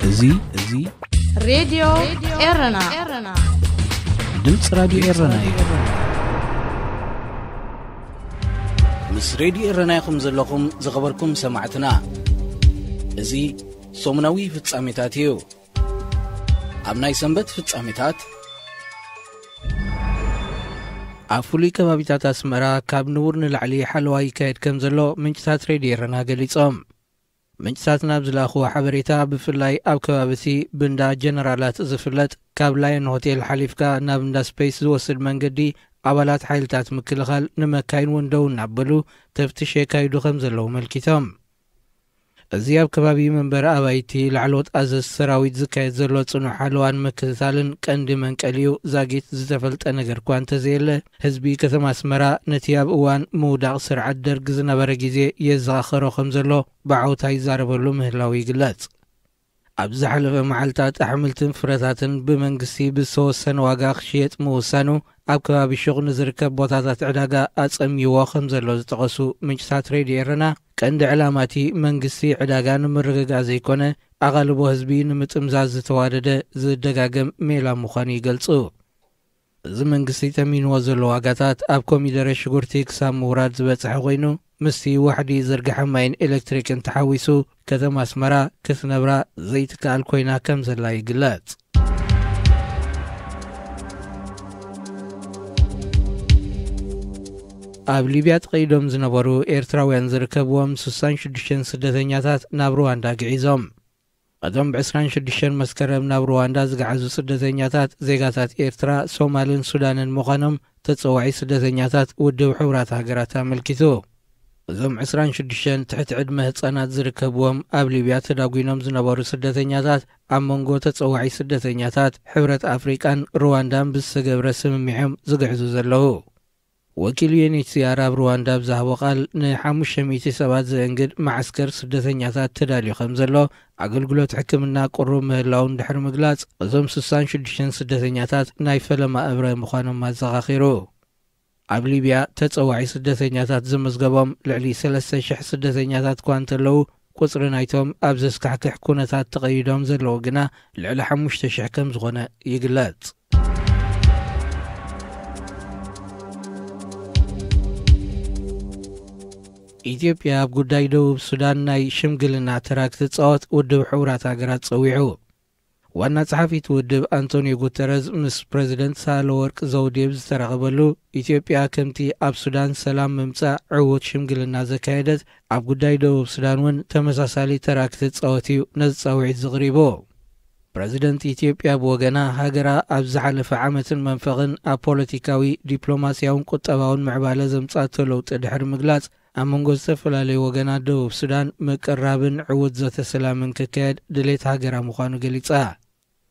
እዙይ راديو إرنا ድምጽ ራዲዮ ኤረና ምስ ሬዲዮ ኤረና ይኹም ዘለኹም ዝኸበርኩም ሰማዕትና እዙይ ሶምናዊ ፍጻሜታት እዩ ኣብ ናይ ሰንበት ፍጻሜታት ኣብ ፍሉይ ከባቢታት ኣስመራ ካብ ንቡር ንላዕሊ ሓለዋ ይካየድ ከም ዘሎ ምንጭታት ሬዲዮ ኤረና ገሊጾም ምንጭታት ናብ ዝላኽዎ ሓበሬታ ብፍላይ ኣብ ከባቢቲ ብንዳ ጀነራላት ዝፍለጥ ካብ ላየን ሆቴል ሓሊፍካ ናብ እንዳ ስፔስ ዝወስድ መንገዲ ኣባላት ሓይልታት ምክልኻል ንመካይን ወንደው እናበሉ ተፍትሽ የካይዱ ከም ዘለዉ መልኪቶም እዚ ኣብ ከባቢ መንበሪ ኣባይቲ ላዕሎት ኣዘዝ ሰራዊት ዝካየድ ዘሎ ጽኑዕ ሓለዋን ምክትታልን ቀንዲ መንቀልዩ ዛጊት ዝተፈልጠ ነገር እኳ እንተዘየለ ህዝቢ ከተማ ኣስመራ ነቲ ኣብ እዋን ምውዳቕ ስርዓት ደርጊ ዝነበረ ግዜ የዘኻኽሮ ከም ዘሎ ብዓውታ ይዛረበሉ ምህላው ይግለጽ ኣብ ዝሓለፈ መዓልታት ኣሕምልትን ፍረታትን ብመንግስቲ ብዝተወሰነ ዋጋ ክሽየጥ ምውሳኑ ኣብ ከባቢ ሹቕ ንዝርከብ ቦታታት ዕዳጋ ኣጸሚይዎ ከም ዘሎ ዝጠቐሱ ምንጭታት ሬድዮ ኤረና ቀንዲ ዕላማቲ መንግስቲ ዕዳጋ ንምርግጋእ ዘይኮነ ኣቓልቦ ህዝቢ ንምጥምዛዝ ዝተዋደደ ዝደጋገም ሜላ ምዃኑ ይገልጹ እዚ መንግስቲ ተሚንዎ ዘሎ ዋጋታት ኣብ ኮሚደረ ሽጉርቲ ክሳብ ምውራድ ዝበፅሐ ኮይኑ ምስቲ ዋሕዲ ዝርግሐ ማይን ኤሌክትሪክን ተሓዊሱ ከተማ ኣስመራ ክትነብራ ዘይትከኣል ኮይና ከም ዘላ ይግለጽ ኣብ ሊብያ ተቐይዶም ዝነበሩ ኤርትራውያን ዝርከብዎም 66 ስደተኛታት ናብ ሩዋንዳ ግዒዞም ቀደም ብ26 መስከረም ናብ ሩዋንዳ ዝገዓዙ ስደተኛታት ዜጋታት ኤርትራ ሶማልን ሱዳንን ምዃኖም ተፀዋዒ ስደተኛታት ውድብ ሕብራት ሃገራት ኣመልኪቱ እዞም 26 ትሕቲ ዕድመ ህፃናት ዝርከብዎም ኣብ ሊብያ ተዳጒኖም ዝነበሩ ስደተኛታት ኣብ መንጎ ተፀዋዒ ስደተኛታት ሕብረት ኣፍሪቃን ሩዋንዳን ብዝተገብረ ስምምዖም ዝግዕዙ ዘለዉ ወኪል ዩኤንኤችሲአር ኣብ ሩዋንዳ ብዛህቦ ቃል ን500 ሰባት ዘእንግድ ማዕስከር ስደተኛታት ተዳልዩ ከም ዘሎ ኣገልግሎት ሕክምና ቁሩብ ምህላውን ድሕሪ ምግላጽ እዞም 66 ስደተኛታት ናይ ፈለማ እብረ ምዃኖም ኣዘኻኺሩ ኣብ ሊብያ ተፀዋዒ ስደተኛታት ዝምዝገቦም ልዕሊ 3,000 ስደተኛታት እኳ እንተለዉ ቁፅሪ ናይቶም ኣብ ዘስካሕክሕ ኩነታት ተቐይዶም ዘለዉ ግና ልዕሊ 5,000 ከም ዝኾነ ይግለጽ ኢትዮጵያ ኣብ ጉዳይ ደቡብ ሱዳን ናይ ሽምግልና ተራክ ትፃወት ውድብ ሕብራት ሃገራት ፀዊዑ ዋና ጸሓፊት ውድብ አንቶኒዮ ጉተረዝ ምስ ፕሬዚደንት ሳህለወርቅ ዘውዴ ዝተረኸበሉ ኢትዮጵያ ከምቲ ኣብ ሱዳን ሰላም ምምጻእ ዕዉት ሽምግልና ዘካየደት ኣብ ጉዳይ ደቡብ ሱዳን እውን ተመሳሳሊ ተራክ ትፃወት እዩ ነዚ ጻውዒት ዘቕሪቦ ፕሬዚደንት ኢትዮጵያ ብወገና ሃገራ ኣብ ዝሓለፈ ዓመትን መንፈቕን ኣብ ፖለቲካዊ ዲፕሎማስያውን ቁጠባውን ምዕባለ ዘምጻእቶ ለውጢ ድሕሪ ምግላጽ ኣብ መንጎ ዝተፈላለዩ ወገናት ደቡብ ሱዳን ምቅራብን ዕዉት ዘተ ሰላምን ክካየድ ድሌት ሃገራ ምዃኑ ገሊጻ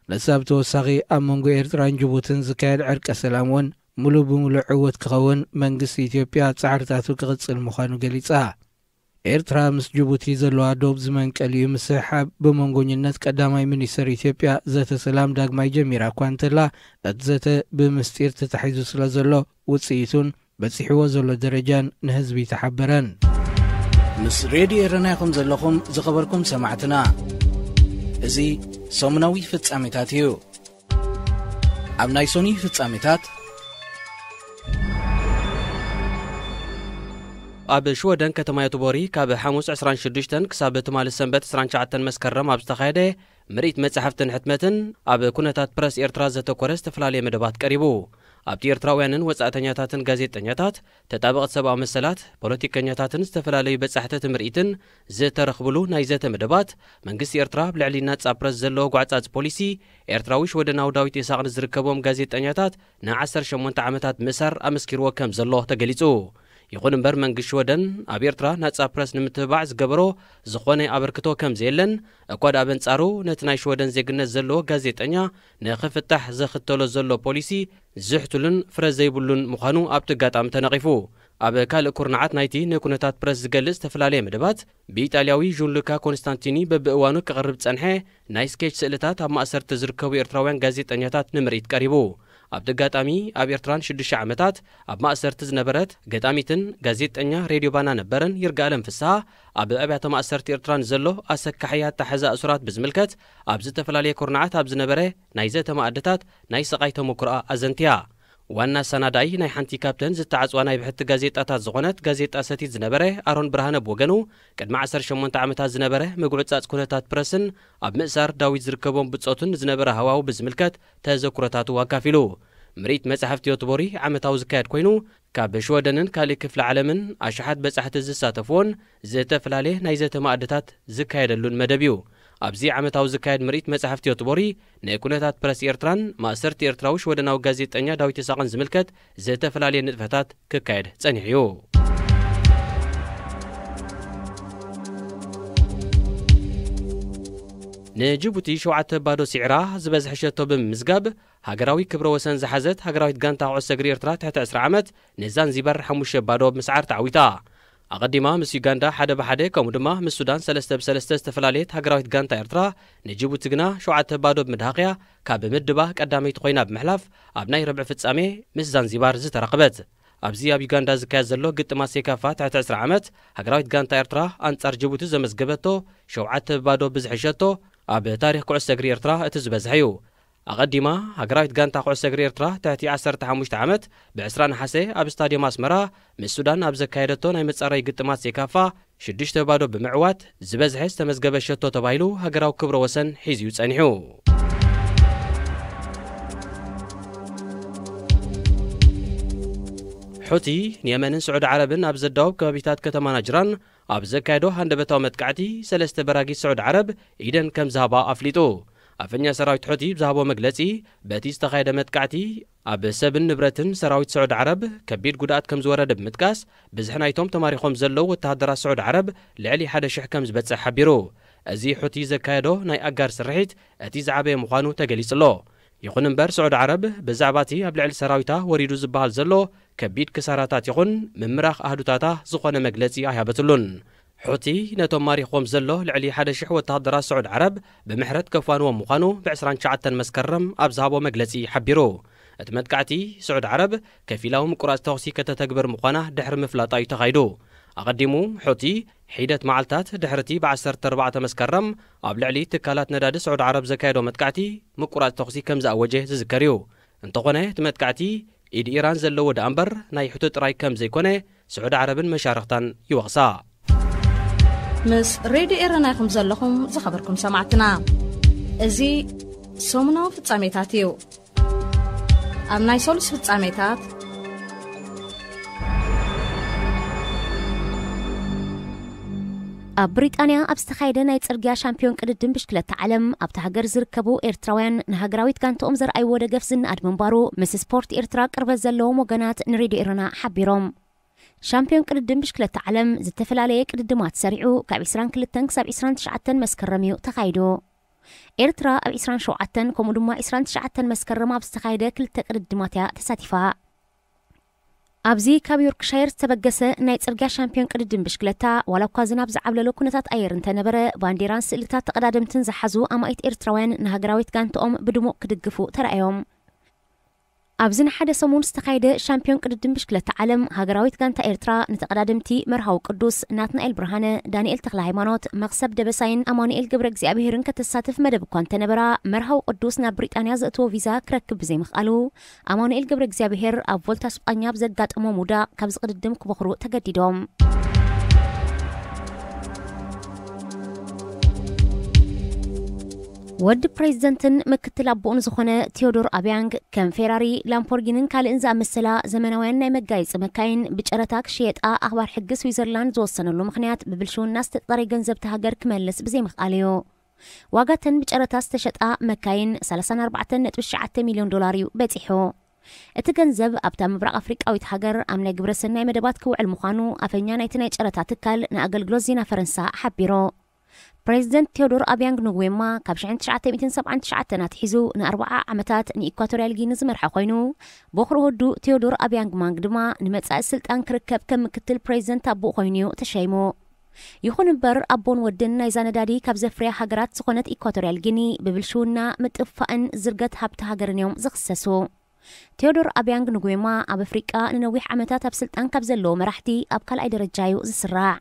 ነሳብ ተወሳኺ ኣብ መንጎ ኤርትራን ጅቡትን ዝካየድ ዕርቀ ሰላም እውን ሙሉእ ብምሉእ ዕዉት ክኸውን መንግስቲ ኢትዮጵያ ጻዕርታቱ ክቕጽል ምዃኑ ገሊጻ ኤርትራ ምስ ጅቡቲ ዘለዋ ዶብ ዝመንቀልዩ ምስሕሓብ ብመንጎኝነት ቀዳማይ ሚኒስትር ኢትዮጵያ ዘተ ሰላም ዳግማይ ጀሚራ እኳ እንተላ እቲ ዘተ ብምስጢር ተታሒዙ ስለ ዘሎ ውፅኢቱን በፂሕዎ ዘሎ ደረጃን ንህዝቢ ተሓበረን ምስ ሬድዮ ኤረና ይኹም ዘለኹም ዝኸበርኩም ሰማዕትና እዚ ሰሙናዊ ፍጻሜታት እዩ ኣብ ናይ ሶኒ ፍጻሜታት ኣብ ሽወደን ከተማ የትቦሪ ካብ ሐሙስ 26 ክሳብ ትማል ሰንበት 29 መስከረም ኣብ ዝተኻየደ ምርኢት መጽሓፍትን ሕትመትን ኣብ ኩነታት ፕረስ ኤርትራ ዘተኮረ ዝተፈላለየ መደባት ቀሪቡ ኣብቲ ኤርትራውያንን ወጻእተኛታትን ጋዜጠኛታት ተጣበቕቲ ሰብኣዊ መሰላት ፖለቲከኛታትን ዝተፈላለዩ በጻሕቲ ምርኢትን ዝተረኽብሉ ናይ ዘተ መደባት መንግስቲ ኤርትራ ብልዕሊ ናጻ ፕረስ ዘለዎ ጓዕጻጽ ፖሊሲ ኤርትራዊ ሽወደናዊ ዳዊት ይስሐቅ ዝርከቦም ጋዜጠኛታት ን18 ዓመታት ምእሳር ኣመስኪርዎ ከም ዘሎ ተገሊጹ ይኹን እምበር መንግስቲ ሽወደን ኣብ ኤርትራ ናጻ ፕረስ ንምትባዕ ዝገበሮ ዝኾነ ኣበርክቶ ከም ዘየለን እኳ ዳ በንጻሩ ነቲ ናይ ሽወደን ዜግነት ዘለዎ ጋዜጠኛ ንኽፍታሕ ዘኽተሎ ዘሎ ፖሊሲ ዝሕትሉን ፍረ ዘይብሉን ምዃኑ ኣብቲ ኣጋጣሚ ተነቒፉ ኣብ ካልእ ኩርናዓት ናይቲ ንኩነታት ፕረስ ዝገልጽ ዝተፈላለየ መደባት ብኢጣልያዊ ዡንሉካ ኮንስታንቲኒ በብእዋኑ ክቐርብ ጸንሐ ናይ ስኬች ስእልታት ኣብ ማእሰርቲ ዝርከቡ ኤርትራውያን ጋዜጠኛታት ንምርኢት ቀሪቡ ኣብ ደጋጣሚ ኣብ ኤርትራን 6 ዓመታት ኣብ ማእሰርቲ ዝነበረት ገጣሚትን ጋዜጠኛ ሬድዮ ባና ነበረን ይርጋለም ፍስሓ ኣብ ኣብያተ ማእሰርቲ ኤርትራን ዘሎ ኣሰካሕያ ተሓዛ እሱራት ብዝምልከት ኣብ ዝተፈላለየ ኩርናዓት ኣብ ዝነበረ ናይ ዘተ ማዕድታት ናይ ስቃይ ተመክሮኣ ኣዘንትያ ዋና ሰናዳይ ናይ ሓንቲ ካፕተን ዝተዓጽዋ ናይ ብሕቲ ጋዜጣታት ዝኾነት ጋዜጣ ሰቲት ዝነበረ ኣሮን ብርሃነ ብወገኑ ቅድሚ 18 ዓመታት ዝነበረ ምግዑጻጽ ኩነታት ፕረስን ኣብ ምእሳር ዳዊት ዝርከቦም ብጾትን ዝነበረ ሃዋው ብዝምልከት ተዘክሮታቱ ኣካፊሉ ምርኢት መጽሕፍቲ ዮትቦሪ ዓመታዊ ዝካየድ ኮይኑ ካብ ሽወደንን ካልእ ክፍለ ዓለምን ኣሽሓት በጻሕቲ ዝሳተፍዎን ዝተፈላለየ ናይ ዘተ ማዕድታት ዝካየደሉን መደብ እዩ ኣብዚ ዓመታዊ ዝካየድ ምርኢት መጽሕፍቲ ዮትቦሪ ናይ ኩነታት ፕረስ ኤርትራን ማእሰርቲ ኤርትራዊ ሽወደናዊ ጋዜጠኛ ዳዊት ይስሐቅን ዝምልከት ዝተፈላለየ ንጥፈታት ክካየድ ጸኒሑ እዩ ንጅቡቲ 7 ባዶ ሲዕራ ዝበዝሐ ሸቶ ብምዝጋብ ሃገራዊ ክብረ ወሰን ዝሓዘት ሃገራዊት ጋንታ ኩዕሶ እግሪ ኤርትራ ትሕቲ 10 ዓመት ንዛንዚባር 5 ባዶ ብምስዓር ተዓዊታ ኣቐዲማ ምስ ዩጋንዳ 1-1 ከምኡ ድማ ምስ ሱዳን 3-3 ዝተፈላለየት ሃገራዊት ጋንታ ኤርትራ ንጅቡቲ ግና 7 ባዶ ብምድሃቕያ ካብ ምድባ ቀዳመይቲ ኮይና ብምሕላፍ ኣብ ናይ ረብዒ ፍጻሜ ምስ ዛንዚባር ዝተረኸበት ኣብዚ ኣብ ዩጋንዳ ዝካየድ ዘሎ ግጥማት ሴካፋ ትሕቲ 10 ዓመት ሃገራዊት ጋንታ ኤርትራ ኣንጻር ጅቡቲ ዘመዝገበቶ 7 ባዶ ብዝሕሸቶ ኣብ ታሪኽ ኩዕሶ እግሪ ኤርትራ እቲ ዝበዝሐ እዩ ኣቐዲማ ሃገራዊት ጋንታ ኩዕሶ እግሪ ኤርትራ ትሕቲ 15 ዓመት ብ20 ነሓሴ ኣብ ስታድዮም ኣስመራ ምስ ሱዳን ኣብ ዘካየደቶ ናይ መጻረይ ግጥማት ሴካፋ 6 ባዶ ብምዕዋት ዝበዝሐ ዝተመዝገበ ሸቶ ተባሂሉ ሃገራዊ ክብረ ወሰን ሒዝዩ ጸኒሑ ሑቲ ንየመንን ስዑድ ዓረብን ኣብ ዘዳውብ ከባቢታት ከተማ ናጅራን ኣብ ዘካየዶ ሃንደበታዊ መጥቃዕቲ 3 በራጊት ስዑድ ዓረብ ኢደን ከም ዝሃባ ኣፍሊጡ ኣፈኛ ሰራዊት ሑቲ ብዝሃቦ መግለጺ በቲ ዝተኻየደ መጥቃዕቲ ኣብ ሰብን ንብረትን ሰራዊት ስዑድ ዓረብ ከቢድ ጉድኣት ከም ዝወረደ ብምጥቃስ ብዝሕ ናይቶም ተማሪኾም ዘለዉ ወተሃደራት ስዑድ ዓረብ ልዕሊ 1,000 ከም ዝበጽሕ ሓቢሩ እዚ ሑቲ ዘካየዶ ናይ ኣጋር ስርሒት እቲ ዝዓበየ ምዃኑ ተገሊጹሎ ይኹን እምበር ስዑድ ዓረብ ብዛዕባ እቲ ኣብ ልዕሊ ሰራዊታ ወሪዱ ዝበሃል ዘሎ ከቢድ ክሳራታት ይኹን ምምራኽ ኣህዱታታ ዝኾነ መግለጺ ኣይሃበትሉን ሑቲ ነቶም ማሪኾም ዘሎ ልዕሊ 1,000 ወተሃደራት ስዑድ ዓረብ ብምሕረት ከፋንዎም ምዃኑ ብ29 መስከረም ኣብ ዝሃቦ መግለጺ ሓቢሩ እቲ መጥቃዕቲ ስዑድ ዓረብ ከፊላዊ ምቁራጽ ተኽሲ ከተተግበር ምዃና ድሕሪ ምፍላጣ እዩ ተኻይዱ ኣቐዲሙ ሑቲ ሒደት መዓልታት ድሕርቲ ብ14 መስከረም ኣብ ልዕሊ ትካላት ነዳዲ ስዑድ ዓረብ ዘካየዶ መጥቃዕቲ ምቁራጽ ተኽሲ ከም ዝኣወጀ ዝዝከር እዩ እንተኾነ እቲ መጥቃዕቲ ኢድ ኢራን ዘለዎ ዳ እምበር ናይ ሑቲ ጥራይ ከም ዘይኮነ ስዑድ ዓረብን መሻርኽታን ይወቕሳ ምስ ሬድዮ ኤረና ይኹም ዘለኹም ዝኸበርኩም ሰማዕትና እዚ ሰሙናዊ ፍጻሜታት እዩ ኣብ ናይ ሰሉስ ፍጻሜታት ኣብ ብሪጣንያ ኣብ ዝተኻየደ ናይ ጽርግያ ሻምፒዮን ቅድድም ብሽክለታ ዓለም ኣብቲ ሃገር ዝርከቡ ኤርትራውያን ንሃገራዊት ጋንቶኦም ዘርኣይዎ ደገፍ ዝንኣድ ምንባሩ ምስ ስፖርት ኤርትራ ቅርበት ዘለዎም ወገናት ንሬድዮ ኤረና ሓቢሮም ሻምፒዮን ቅድድም ብሽክለታ ዓለም ዝተፈላለየ ቅድድማት ሰሪዑ ካብ 22 ክሳብ 29 መስከረም እዩ ተኻይዱ ኤርትራ ኣብ 27 ከምኡ ድማ 29 መስከረም ኣብ ዝተኻየደ ክልተ ቅድድማት እያ ተሳቲፋ ኣብዚ ካብ ዮርክሻየር ዝተበገሰ ናይ ጽርግያ ሻምፒዮን ቅድድም ብሽክለታ ዋላ እኳ ዝናብ ዝዓብለሎ ኩነታት ኣየር እንተነበረ ባንዴራን ስእልታት ተቐዳድምትን ዝሓዙ ኣማኢት ኤርትራውያን ንሃገራዊት ጋንቶኦም ብድሙቕ ክድግፉ ተራእዮም ኣብዚ ንሓደ ሰሙን ዝተኻየደ ሻምፒዮን ቅድድም ብሽክለታ ዓለም ሃገራዊት ጋንታ ኤርትራ ንተቐዳድምቲ መርሃዊ ቅዱስ ናትናኤል ብርሃነ ዳንኤል ተክለ ሃይማኖት መቕሰብ ደበሳይን ኣማኑኤል ገብረ እግዚኣብሔርን ከተሳትፍ መደብ እኳ እንተነበራ መርሃዊ ቅዱስ ናብ ብሪጣንያ ዘእትዎ ቪዛ ክረክብ ብዘይምኽኣሉ ኣማኑኤል ገብረ እግዚኣብሔር ኣብ ቮልታ ስጳኛ ብዘጋጠሞ ሙዳቕ ካብ ዝቅድድም ክበኽሩ ተገዲዶም ወዲ ፕሬዚደንትን ምክትል ኣቦኡን ዝኾነ ቴዎዶር ኣብያንግ ከም ፌራሪ ላምፖርጊንን ካልእን ዝኣመሰላ ዘመናውያን ናይ መጋየፂ መካይን ብጨረታ ክሽየጣ ኣኽባር ሕጊ ስዊዘርላንድ ዝወሰነሉ ምኽንያት ብብልሽውና ዝተጠረ ገንዘብ ተሃገር ክመልስ ብዘይምኽኣል እዩ ዋጋተን ብጨረታ ዝተሸጣ መካይን 34.9 ሚልዮን ዶላር እዩ በፂሑ እቲ ገንዘብ ኣብታ ምብራቕ ኣፍሪቃዊት ሃገር ኣብ ናይ ግብረሰናይ መደባት ክውዕል ምዃኑ ኣፈኛ ናይቲ ናይ ጨረታ ትካል ንኣገልግሎት ዜና ፈረንሳ ሓቢሩ ፕሬዚደንት ቴዎዶር ኣብያንግ ንጉዌማ ካብ 1979 ናትሒዙ ን40 ዓመታት ንኢኳቶርያል ጊኒ ዝመርሐ ኮይኑ በኽሪ ወዱ ቴዎዶር ኣብያንግ ማንግ ድማ ንመጻኢ ስልጣን ክርከብ ከም ምክትል ፕሬዚደንት ኣቦኡ ኮይኑ ተሸይሙ ይኹን እምበር ኣቦን ወድን ናይ ዛነዳዲ ካብ ዘፍርያ ሃገራት ዝኾነት ኢኳቶርያል ጊኒ ብብልሽውና ምጥፋእን ዝርገት ሃብቲ ሃገርን እዮም ዝኽሰሱ ቴዎዶር አብያንግ ንጉማ ኣብ አፍሪቃ ንነዊሕ ዓመታት ኣብ ስልጣን ካብ ዘለዎ መራሕቲ ኣብ ካልኣይ ደረጃዩ ዝስራዕ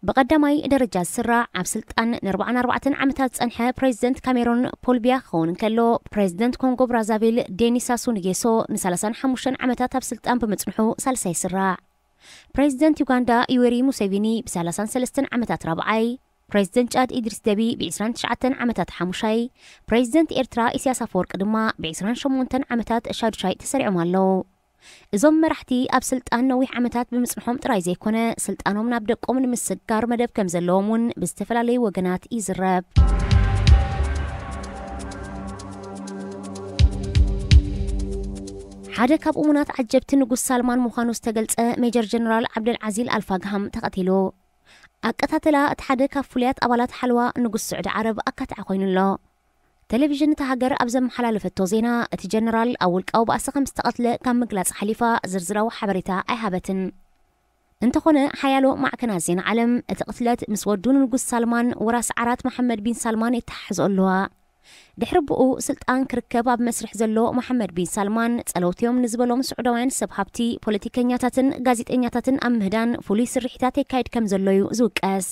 በቀዳማይ ደረጃ ዝስራዕ ኣብ ስልጣን ን44 ዓመታት ጸንሐ ፕሬዚደንት ካሜሮን ፖል ቢያ ክኸውን ከሎ ፕሬዚደንት ኮንጎ ብራዛቪል ዴኒስ ሳሱ ንጌሶ ን35 ዓመታት ኣብ ስልጣን በመጽንሑ ሳልሳይ ይስራዕ ፕሬዚደንት ዩጋንዳ ዩዌሪ ሙሴቪኒ ብ33 ዓመታት ራብዓይ ፕሬዚደንት ጫድ ኢድሪስ ደቢ ብ29 ዓመታት ሓሙሻይ ፕሬዚደንት ኤርትራ ኢሳያስ አፈወርቂ ድማ ብ28 ዓመታት ሻዱሻይ ተሰሪዖም ኣለዉ እዞም መራሕቲ ኣብ ስልጣን ነዊሕ ዓመታት ብምጽንሖም ጥራይ ዘይኮነ ስልጣኖም ናብ ደቆም ንምስጋር መደብ ከም ዘለዎም እውን ብዝተፈላለዩ ወገናት ይዝረብ ሓደ ካብ እሙናት ዓጀብቲ ንጉስ ሳልማን ምዃኑ ዝተገልጸ ሜጀር ጀነራል ዓብደልዓዚዝ አልፋግሃም ተቐቲሉ ኣቀታተላ እቲ ሓደ ካብ ፍሉያት ኣባላት ሓልዋ ንጉስ ስዑድ ዓረብ ኣካትዓ ኮይኑሎ ቴሌቪዥን ተሃገር ኣብ ዘመሓላለፈቶ ዜና እቲ ጀነራል ኣብ ውልቃዊ ባእሲ ከም ዝተቐትለ ካብ ምግላጽ ሓሊፋ ዝርዝራዊ ሓበሬታ ኣይሃበትን እንተኾነ ሓያሎ ማዕከናት ዜና ዓለም እቲ ቅትለት ምስ ወዱ ንጉስ ሳልማን ወራስ ዓራት መሐመድ ቢን ሳልማን ይተሓሕዙ ኣለዋ ድሕሪ ብኡ ስልጣን ክርከብ ኣብ መስርሕ ዘሎ መሐመድ ቢን ሳልማን ጸለውትዮም ንዝበሎም ስዑዳውያን ሰብ ሃብቲ ፖለቲከኛታትን ጋዜጠኛታትን ኣብ ምህዳን ፍሉይ ስርሒታት የካይድ ከም ዘሎዩ ዝውቀስ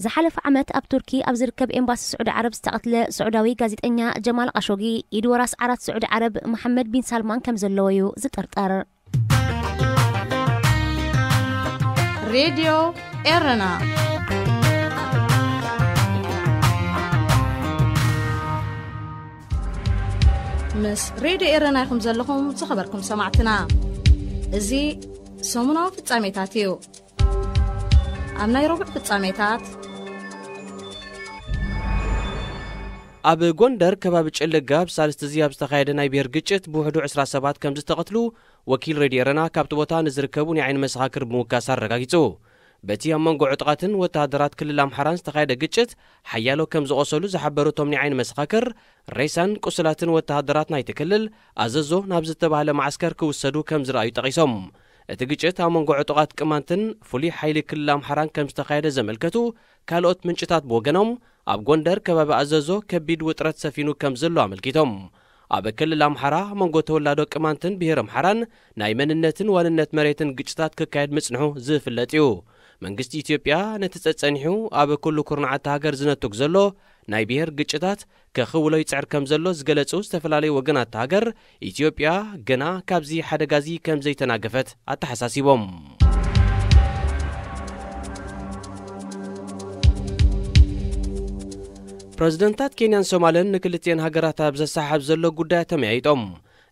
ዝሓለፈ ዓመት ኣብ ቱርኪ ኣብ ዝርከብ ኤምባሲ ስዑድ ዓረብ ዝተቐትለ ስዑዳዊ ጋዜጠኛ ጀማል ቀሾጊ ኢድ ወራስ ዓራት ስዑድ ዓረብ መሐመድ ቢን ሳልማን ከም ዘለዎዩ ዝጥርጠር ሬድዮ ኤረና ምስ ሬድዮ ኤረና ይኹም ዘለኹም ዝኸበርኩም ሰማዕትና እዚ ሰሙናዊ ፍጻሜታት እዩ ኣብ ናይ ረቡዕ ፍጻሜታት ኣብ ጎንደር ከባቢ ጭልጋብ ሳልስተ ዚያብ ዝተኻየደ ናይ ብሔር ግጭት ብውሕዱ 27 ከም ዝተቐትሉ ወኪል ሬድዮ ኤረና ካብቲ ቦታ ንዝርከቡ ናይ ዓይኒ መሰኻክር ብምውካስ ኣረጋጊጹ በቲ ኣብ መንጎ ዕጡቓትን ወተሃደራት ክልል ኣምሓራን ዝተኻየደ ግጭት ሓያሎ ከም ዝቆሰሉ ዝሓበሩ እቶም ናይ ዓይኒ መሰኻክር ሬሳን ቁስላትን ወተሃደራት ናይቲ ክልል ኣዘዞ ናብ ዝተባህለ ማዓስከር ክውሰዱ ከም ዝረኣዩ ጠቒሶም እቲ ግጭት ኣብ መንጎ ዕጡቓት ቅማንትን ፍሉይ ሓይሊ ክልል ኣምሓራን ከም ዝተኻየደ ዘመልከቱ ካልኦት ምንጭታት ብወገኖም ኣብ ጎንደር ከባቢ ኣዘዞ ከቢድ ውጥረት ሰፊኑ ከም ዘሎ ኣመልኪቶም ኣብ ክልል ኣምሓራ መንጎ ተወላዶ ቅማንትን ብሔር ኣምሓራን ናይ መንነትን ዋንነት መሬትን ግጭታት ክካየድ ምጽንሑ ዝፍለጥ እዩ መንግስቲ ኢትዮጵያ ነቲ ጸጸኒሑ ኣብ ኩሉ ኩርናዓት ሃገር ዝነትግ ዘሎ ናይ ብሔር ግጭታት ከኽውሎ ይጽዕር ከም ዘሎ ዝገለጹ ዝተፈላለዩ ወገናት ሃገር ኢትዮጵያ ገና ካብዚ ሓደጋዚ ከም ዘይተናገፈት ኣተሓሳሲቦም ፕሬዝደንታት ኬንያን ሶማልን ንክልቲአን ሃገራት ኣብ ዘሳሓብ ዘሎ ጉዳይ ተመያይጦም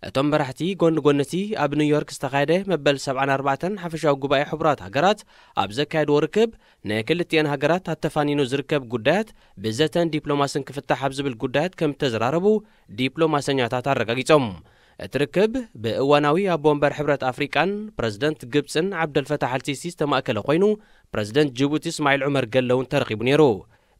እቶም መራሕቲ ጎኒ ጎንቲ ኣብ ኒውዮርክ ዝተኻየደ መበል 74 ሓፈሻዊ ጉባኤ ሕቡራት ሃገራት ኣብ ዘካየድዎ ርክብ ንክልቲአን ሃገራት ኣተፋኒኑ ዝርከብ ጉዳያት ብዘተን ዲፕሎማስን ክፍታሕ ኣብ ዝብል ጉዳያት ከም ተዘራረቡ ዲፕሎማሰኛታት ኣረጋጊጾም እቲ ርክብ ብእዋናዊ ኣቦ ወንበር ሕብረት ኣፍሪቃን ፕሬዝደንት ግብፅን ዓብደልፈታሕ አልሲሲ ዝተማእከለ ኮይኑ ፕሬዝደንት ጅቡቲ እስማኤል ዑመር ገለውን ተረኺቡ ነይሩ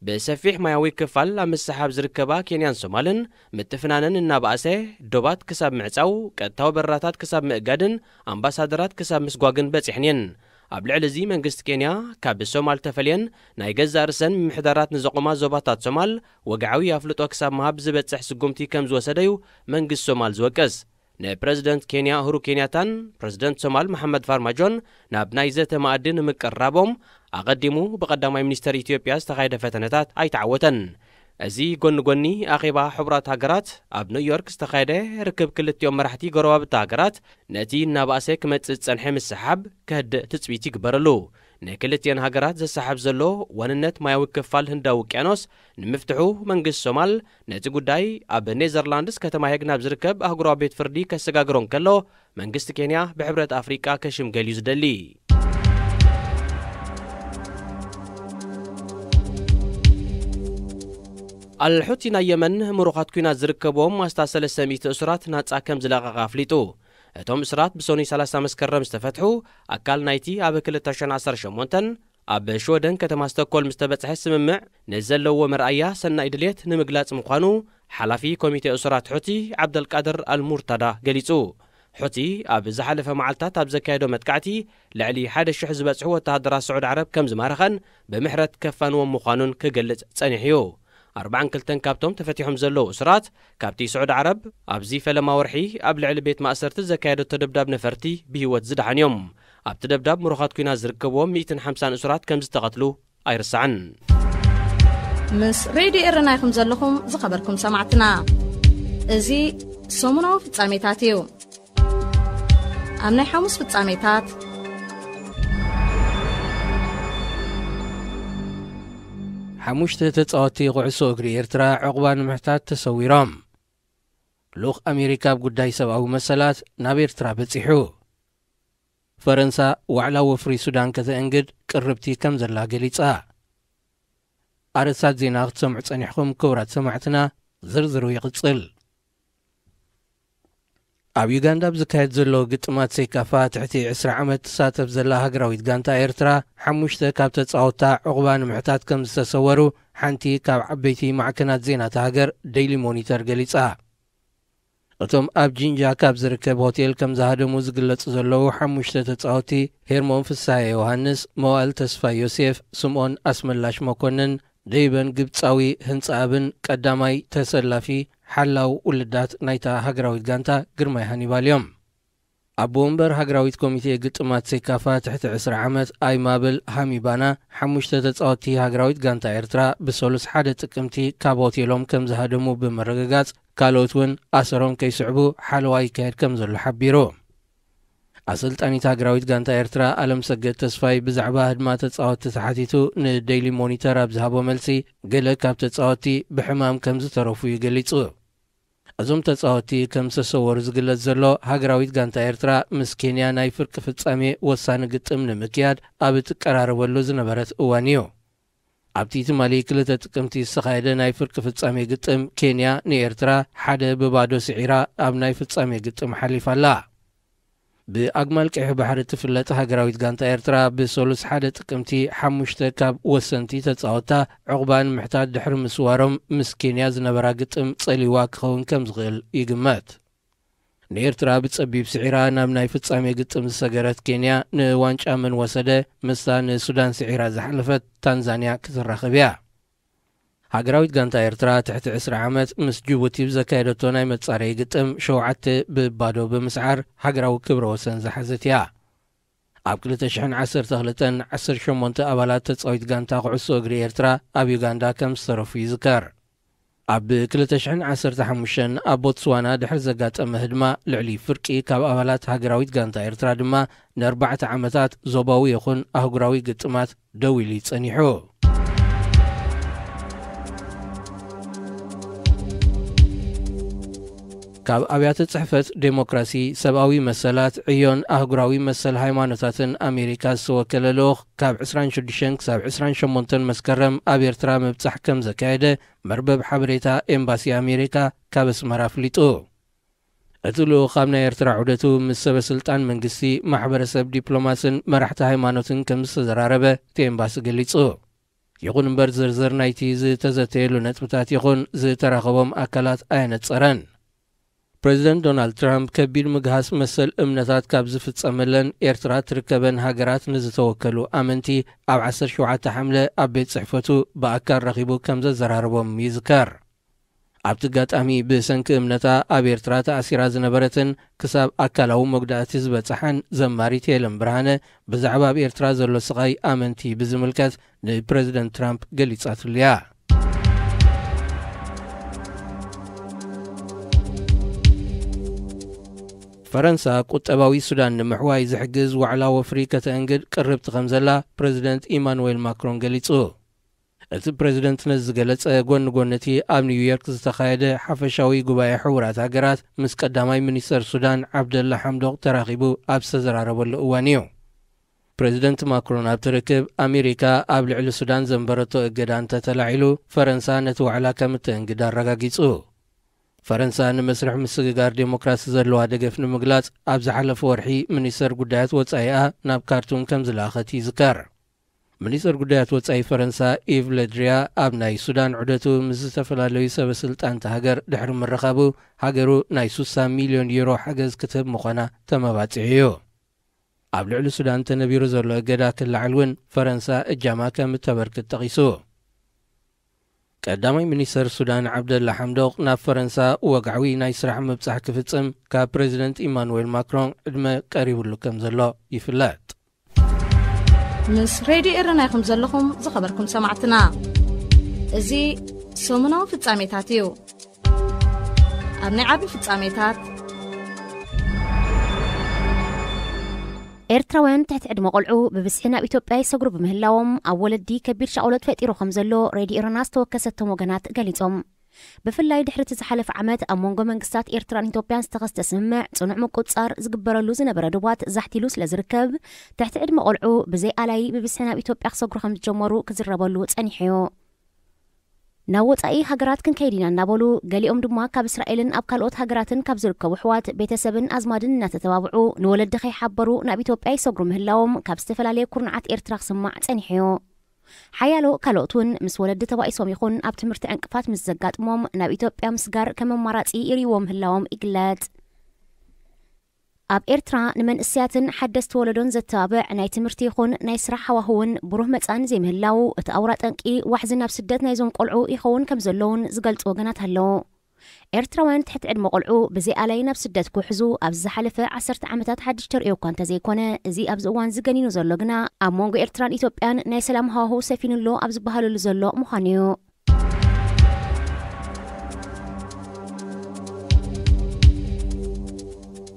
بسفيح مايوي كفال مسحاب زركبا كينيان سومالن متفنانن الناباسه دوبات كساب معصاو قطاو براتات كساب مقادن امباسادرات كساب مسغواغن بصحنين ابلعل زي منغست كينيا كاب الصومال تفلين ناي غزارسن محدرات نزقما زوباتات صومال وقعوي افلطو كساب مهاب زبصح سغومتي كم زوسديو منغست صومال زوقس نبريزيدنت كينيا هورو كينياتان بريزيدنت صومال محمد فارماجون نابنايزه مقادن مقرابوم أقدموا بقدامي منستر إثيوبيا استخايد فتنتات أي تعوتن أزي قني أخيبا حبرات هاجرات أب نيويورك استخايد ركب كل يوم مرحتي قرواب التاجرات نتي ناباسك متسنحم السحاب كهد تثبيتي كبرلو نكلتين هاجرات زي السحاب زلو وننت ما يوقفال هندا وكيانوس نمفتحو منجس الصومال نتي قداي أب نيزرلاندس كتما هيجنا بزركب أهجروا بيت فردي كسجاجرون كله منجست كينيا بحبرة أفريقيا كشم جاليوز دلي الحوثي نيمن مروخات كنا زركبهم استاسل السميت اسرات ناصا كم زلاقا غافليتو اتوم اسرات بسوني 30 مسكرم استفتحو اكال نايتي اب 2018 اب شودن كتما ستوكول مستبصح سممع نزلو مرأيا سنا ادليت نمغلاص مخانو حلافي كوميتي اسرات حوثي عبد القادر المرتضى غليصو حوثي اب زحلف معلتات اب زكايدو متقعتي لعلي 1000 زبصحو وتهدرا سعود عرب كم زمارخن بمحرت كفانو مخانون كغلص صنيحيو 42 ካብቶም ተፈቲሖም ዘለዉ እስራት ካብቲ ስዑድ ዓረብ ኣብዚ ፈለማ ወርሒ ኣብ ልዕሊ ቤት ማእሰርቲ ዘካየደቶ ደብዳብ ነፈርቲ ብሂወት ዝድሓን እዮም ኣብቲ ደብዳብ ምሩኻት ኩናት ዝርከብዎም 150 እስራት ከም ዝተቐትሉ ኣይርስዓን ምስ ሬድዮ ኤረና ኢኹም ዘለኹም ዝኸበርኩም ሰማዕትና እዚ ሰሙናዊ ፍጻሜታት እዩ ኣብ ናይ ሐሙስ ፍጻሜታት ሓሙሽተ ተጻወቲ ኩዕሶ እግሪ ኤርትራ ዕቑባ ንምሕታት ተሰዊሮም ልኡኽ ኣሜሪካ ብጉዳይ ሰብኣዊ መሰላት ናብ ኤርትራ በፂሑ ፈረንሳ ዋዕላ ወፍሪ ሱዳን ከተእንግድ ቅርብቲ ከም ዘላ ገሊጻ ኣርእስታት ዜና ክትሰምዑ ጸኒሕኩም ክቡራት ሰማዕትና ዝርዝሩ ይቕጽል ኣብ ዩጋንዳ ብዝካየድ ዘሎ ግጥማት ሴካፋ ትሕቲ 20 ዓመት ትሳተፍ ዘላ ሃገራዊት ጋንታ ኤርትራ ሓሙሽተ ካብ ተጻወታ ዕቑባ ንምሕታት ከም ዝተሰወሩ ሓንቲ ካብ ዓበይቲ ማዕከናት ዜናታ ሃገር ዴይሊ ሞኒተር ገሊጻ እቶም ኣብ ጂንጃ ካብ ዝርከብ ሆቴል ከም ዝሃደሙ ዝግለጹ ዘለዉ ሓሙሽተ ተጻወቲ ሄርሞን ፍሳሐ ዮሃንስ መዋእል ተስፋ ዮሴፍ ስምዖን ኣስመላሽ መኮንን ደይበን ግብፃዊ ህንፃብን ቀዳማይ ተሰላፊ ሓላው ውልዳት ናይታ ሃገራዊት ጋንታ ግርማይ ሃኒባል እዮም ኣቦ እምበር ሃገራዊት ኮሚቴ ግጥማት ሴካፋ ትሕቲ 20 ዓመት ኣይማብል ሃሚባና ሓሙሽተ ተጻወቲ ሃገራዊት ጋንታ ኤርትራ ብሰሉስ ሓደ ጥቅምቲ ካብ ሆቴሎም ከም ዝሃደሙ ብምርግጋጽ ካልኦት እውን ኣሰሮም ከይስዕቡ ሓለዋ ይካየድ ከም ዘሎ ሓቢሩ ኣሰልጣኒት ሃገራዊት ጋንታ ኤርትራ ኣለም ሰገድ ተስፋይ ብዛዕባ ህድማ ተጻወቲ ተሓቲቱ ንዴይሊ ሞኒተር ኣብ ዝሃቦ መልሲ ገለ ካብ ተጻወቲ ብሕማም ከም ዝተረፉ ይገሊጹ እዞም ተጻወቲ ከም ዝተሰወሩ ዝግለጽ ዘሎ ሃገራዊት ጋንታ ኤርትራ ምስ ኬንያ ናይ ፍርቂ ፍጻሜ ወሳኒ ግጥም ንምክያድ ኣብ እትቀራረበሉ ዝነበረት እዋን እዩ ኣብቲ ትማሊ 2 ጥቅምቲ ዝተኻየደ ናይ ፍርቂ ፍጻሜ ግጥም ኬንያ ንኤርትራ ሓደ ብባዶ ስዒራ ኣብ ናይ ፍጻሜ ግጥም ሓሊፋላ ብኣግማል ቀይሕ ባሕሪ ትፍለጥ ሃገራዊት ጋንታ ኤርትራ ብሰሉስ ሓደ ጥቅምቲ ሓሙሽተ ካብ ወሰንቲ ተጻወታ ዕቑባ ንምሕታት ድሕሪ ምስዋሮም ምስ ኬንያ ዝነበራ ግጥም ጸሊዋ ክኸውን ከም ዝኽእል ይግመት ንኤርትራ ብጸቢብ ስዒራ ናብ ናይ ፍጻሜ ግጥም ዝሰገረት ኬንያ ንዋንጫ መን ወሰደ ምስታ ንሱዳን ስዒራ ዝሓለፈት ታንዛንያ ክትራኸብ እያ ሃገራዊት ጋንታ ኤርትራ ትሕቲ 20 ዓመት ምስ ጅቡቲ ብዘካየደቶ ናይ መጻረዪ ግጥም 7 ብባዶ ብምስዓር ሃገራዊ ክብረ ወሰን ዝሓዘት እያ ኣብ 2012 18 ኣባላት ተጻዊት ጋንታ ኩዕሶ እግሪ ኤርትራ ኣብ ዩጋንዳ ከም ዝተረፉ ይዝከር ኣብ 2015 ኣብ ቦትስዋና ድሕሪ ዘጋጠመ ህድማ ልዕሊ ፍርቂ ካብ ኣባላት ሃገራዊት ጋንታ ኤርትራ ድማ ን4 ዓመታት ዞባዊ ይኹን ኣህጉራዊ ግጥማት ደው ኢሉ ጸኒሑ ካብ ኣብያተ ጽሕፈት ዴሞክራሲ ሰብኣዊ መሰላት ዕዮን ኣህጉራዊ መሰል ሃይማኖታትን ኣሜሪካ ዝተወከለ ልኡኽ ካብ 26 ክሳብ 28 መስከረም ኣብ ኤርትራ ምብጻሕ ከም ዘካየደ መርበብ ሓበሬታ ኤምባሲ ኣሜሪካ ካብ ኣስመራ ኣፍሊጡ እቲ ልኡኽ ኣብ ናይ ኤርትራ ዑደቱ ምስ ሰበስልጣን መንግስቲ ማሕበረሰብ ዲፕሎማስን መራሕቲ ሃይማኖትን ከም ዝተዘራረበ እቲ ኤምባሲ ገሊጹ ይኹን እምበር ዝርዝር ናይቲ ዝተዘተየሉ ነጥብታት ይኹን ዝተራኸቦም ኣካላት ኣየነጸረን ፕሬዚደንት ዶናልድ ትራምፕ ከቢድ ምግሃስ መሰል እምነታት ካብ ዝፍጸመለን ኤርትራ ትርከበን ሃገራት ንዝተወከሉ ኣመንቲ ኣብ 17 ሓምለ ኣብ ቤት ጽሕፈቱ ብኣካል ረኺቡ ከም ዘዘራረቦም ይዝከር ኣብቲ ጋጣሚ ብሰንኪ እምነታ ኣብ ኤርትራ ተኣሲራ ዝነበረትን ክሳብ ኣካላዊ መጉዳእቲ ዝበጽሓን ዘማሪት ሄለን ብርሃነ ብዛዕባ ኣብ ኤርትራ ዘሎ ስቓይ ኣመንቲ ብዝምልከት ንፕሬዚደንት ትራምፕ ገሊጻትሉ እያ ፈረንሳ ቁጠባዊ ሱዳን ንምሕዋይ ዝሕግዝ ዋዕላ ወፍሪ ከተእንግድ ቅርብቲ ከም ዘላ ፕሬዚደንት ኢማኑኤል ማክሮን ገሊጹ እቲ ፕሬዚደንት ነዚ ዝገለጸ ጎኒ ጎነቲ ኣብ ኒውዮርክ ዝተኻየደ ሓፈሻዊ ጉባኤ ሕቡራት ሃገራት ምስ ቀዳማይ ሚኒስተር ሱዳን ዓብደላ ሓምዶቕ ተራኺቡ ኣብ ዝተዘራረበሉ እዋን እዩ ፕሬዚደንት ማክሮን ኣብ ትርክብ ኣሜሪካ ኣብ ልዕሊ ሱዳን ዘንበረቶ እገዳ እንተተላዒሉ ፈረንሳ ነቲ ዋዕላ ከም እተእንግድ ኣረጋጊጹ ፈረንሳ ንመስርሕ ምስግጋር ዴሞክራሲ ዘለዋ ደገፍ ንምግላጽ ኣብ ዝሓለፈ ወርሒ ሚኒስተር ጉዳያት ወጻኢኣ ናብ ካርቱም ከም ዝለኣኸት ይዝከር ሚኒስተር ጉዳያት ወጻኢ ፈረንሳ ኢቭ ለድሪያ ኣብ ናይ ሱዳን ዑደቱ ምስ ዝተፈላለዩ ሰበስልጣንቲ ሃገር ድሕሪ ምረኻቡ ሃገሩ ናይ 60 ሚልዮን ዩሮ ሓገዝ ክትህብ ምዃና ተመባፂዑ እዩ ኣብ ልዕሊ ሱዳን ተነቢሩ ዘሎ እገዳ ክላዓል እውን ፈረንሳ እጃማ ከም እተበርክት ጠቒሱ ቀዳማይ ሚኒስተር ሱዳን ዓብደላ ሐምዶቅ ናብ ፈረንሳ ወግዓዊ ናይ ስራሕ ምብጻሕ ክፍጽም ካብ ፕሬዚደንት ኢማኑኤል ማክሮን ዕድመ ቀሪቡሉ ከም ዘሎ ይፍለጥ። ምስ ሬድዮ ኤረና ኢኹም ዘለኹም ዝኸበርኩም ሰማዕትና እዚ ሰሙናዊ ፍጻሜታት እዩ። ኣብ ናይ ዓቢ ፍጻሜታት ኤርትራውያን ትሕቲ ዕድመ ቆልዑ ብብዝሒ ናብ ኢትዮጵያ ይሰግሩ ብምህላዎም ኣብ ወለዲ ከቢድ ሻቅሎት ፈጢሩ ከም ዘሎ ሬድዮ ኤረና ዝተወከሰቶም ወገናት ገሊጾም። ብፍላይ ድሕሪ እቲ ዝሓለፈ ዓመት ኣብ መንጎ መንግስታት ኤርትራን ኢትዮጵያን ዝተኸስተ ስምምዕ ጽኑዕ ምቁጽጻር ዝግበረሉ ዝነበረ ድባት ዛሕቲሉ ስለ ዝርከብ ትሕቲ ዕድመ ቆልዑ ብዘይ ኣላይ ብብዝሒ ናብ ኢትዮጵያ ክሰግሩ ከም ዝጀመሩ ክዝረበሉ ጸኒሑ። ናብ ወጻኢ ሃገራት ክንከይዲና እናበሉ ገሊኦም ድማ ካብ እስራኤልን ኣብ ካልኦት ሃገራትን ካብ ዝርከቡ ሕዋት ቤተሰብን ኣዝማድን እናተተባብዑ ንወለዲ ከይሓበሩ ናብ ኢትዮጵያ ይሰግሩ ምህላዎም ካብ ዝተፈላለየ ኩርናዓት ኤርትራ ክስማዕ ጸኒሑ። ሓያሎ ካልኦት እውን ምስ ወለዲ ተባኢሶም ይኹን ኣብ ትምህርቲ ዕንቅፋት ምስ ዘጋጥሞም ናብ ኢትዮጵያ ምስጋር ከም ኣማራጺ ይርይዎ ምህላዎም ይግለጽ። ኣብ ኤርትራ ንመንእስያትን ሓደስቲ ወለዶን ዘተባብዕ ናይ ትምህርቲ ይኹን ናይ ስራሕ ሃዋህውን ብሩህ መጻን ዘይምህላው እቲ ኣውራ ጠንቂ ዋሕዚ ናብ ስደት ናይዞም ቆልዑ ይኸውን ከም ዘለውን ዝገልጹ ወገናት ኣለዉ። ኤርትራውያን ትሕቲ ዕድመ ቆልዑ ብዘይ ኣላይ ናብ ስደት ክውሕዙ ኣብ ዝሓለፈ 10 ዓመታት ሓድሽ ተርእዮ እኳ እንተዘይኮነ እዚ ኣብዚ እዋን ዝገኒኑ ዘሎ ግና ኣብ መንጎ ኤርትራን ኢትዮጵያን ናይ ሰላም ሃዋህው ሰፊኑሎ ኣብ ዝበሃለሉ ዘሎ ምዃኑ እዩ።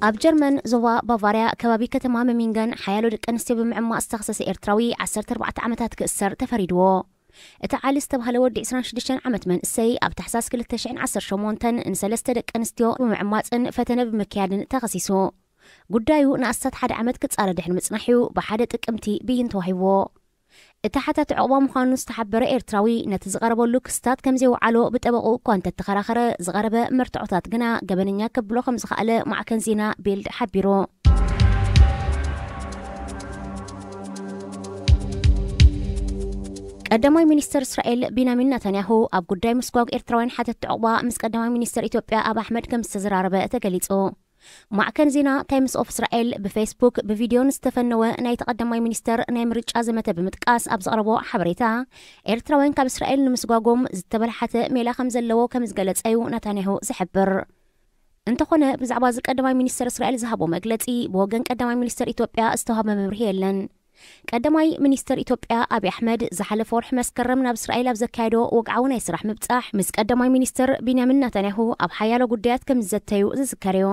ኣብ ጀርመን ዞባ ባቫርያ ከባቢ ከተማ መሚንገን ሓያሎ ደቂ ኣንስትዮ ብምዕማቕ ዝተኸሰሰ ኤርትራዊ 14 ዓመታት ክእሰር ተፈሪድዎ። እቲ ዓሊ ዝተባህለ ወዲ 26 ዓመት መንእሰይ ኣብ ታሕሳስ 2018 ንሰለስተ ደቂ ኣንስትዮ ብምዕማፅን ፈተነ ብምክያድን ተኸሲሱ። ጉዳዩ ንኣስታት 1 ዓመት ክጻረ ድሕሪ ምጽናሕዩ ብሓደ ጥቅምቲ ብይን ተዋሂብዎ። እቲ ሓታት ዕቑባ ምዃኑ ዝተሓበረ ኤርትራዊ ነቲ ዝቐረበሉ ክስታት ከም ዘይወዓሎ ብጠበቑ እኳ እንተተኸራኸረ ዝቐረበ መርትዖታት ግና ገበነኛ ከብሎ ከም ዝኸኣለ ማዕከን ዜና ቤልድ ሓቢሩ። ቀዳማይ ሚኒስተር እስራኤል ቢንያሚን ነታንያሁ ኣብ ጉዳይ ምስጓግ ኤርትራውያን ሓተት ዕቑባ ምስ ቀዳማይ ሚኒስተር ኢትዮጵያ ኣብ ኣሕመድ ከም ዝተዘራረበ ተገሊጹ። ማዕከን ዜና ታይምስ ኦፍ እስራኤል ብፌስቡክ ብቪድዮን ዝተፈነወ ናይ ተቀዳማይ ሚኒስተር ናይ ምርጫ ዘመተ ብምጥቃስ ኣብ ዘቕረቦ ሓበሬታ ኤርትራውያን ካብ እስራኤል ንምስጓጎም ዝተበላሓተ ሜላ ከም ዘለዎ ከም ዝገለጸዩ ነታንያሁ ዝሕብር። እንተኾነ ብዛዕባ ቀዳማይ ሚኒስተር እስራኤል ዝሃቦ መግለጺ ብወገን ቀዳማይ ሚኒስተር ኢትዮጵያ ዝተዋህበ መምርሒ የለን። ቀዳማይ ሚኒስተር ኢትዮጵያ አብይ አሕመድ ዝሓለፈ ወርሒ መስከረም ናብ እስራኤል ኣብ ዘካየዶ ወግዓዊ ናይ ስራሕ ምብጻሕ ምስ ቀዳማይ ሚኒስተር ቢንያሚን ነታንያሁ ኣብ ሓያሎ ጉዳያት ከም ዝዘተዩ ዝዝከር እዩ።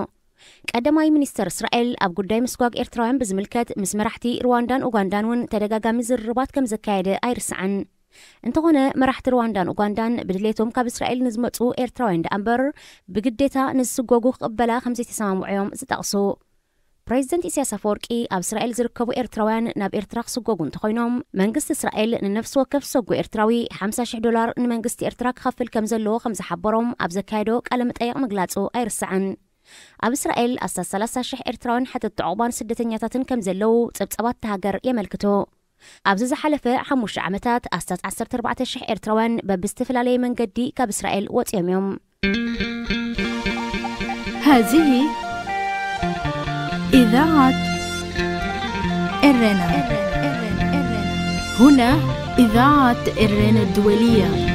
ቀዳማይ ሚኒስተር እስራኤል ኣብ ጉዳይ ምስጓግ ኤርትራውያን ብዝምልከት ምስ መራሕቲ ሩዋንዳን ኡጋንዳን እውን ተደጋጋሚ ዝርርባት ከም ዘካየደ ኣይርስዓን። እንተኾነ መራሕቲ ሩዋንዳን ኡጋንዳን ብድሌቶም ካብ እስራኤል ንዝመጹ ኤርትራውያን ደኣምበር ብግዴታ ንዝስጎጉ ክቕበላ ከም ዘይተሰማምዑ ዝጠቕሱ። ፕሬዚደንት ኢሳያስ አፈወርቂ ኣብ እስራኤል ዝርከቡ ኤርትራውያን ናብ ኤርትራ ክስጎጉ እንተኾይኖም መንግስቲ እስራኤል ንነፍሲ ወከፍ ዝሰጉ ኤርትራዊ $50,000 ንመንግስቲ ኤርትራ ክኸፍል ከም ዘለዎ ከም ዝሓበሮም ኣብ ዘካየዶ ቃለ መጠይቕ ምግላጹ ኣይርስዓን። ኣብ እስራኤል ኣስታት 30,000 ኤርትራውያን ሓተት ዕቑባን ስደተኛታትን ከም ዘለው ጸብጸባት ሃገር የመልክቱ። ኣብዚ ዝሓለፈ 5 ዓመታት ኣስታት 14,000 ኤርትራውያን በብዝተፈላለየ መንገዲ ካብ እስራኤል ወጽዮም እዮም። هذه إذاعة إرنا. هنا إذاعة إرنا الدولية.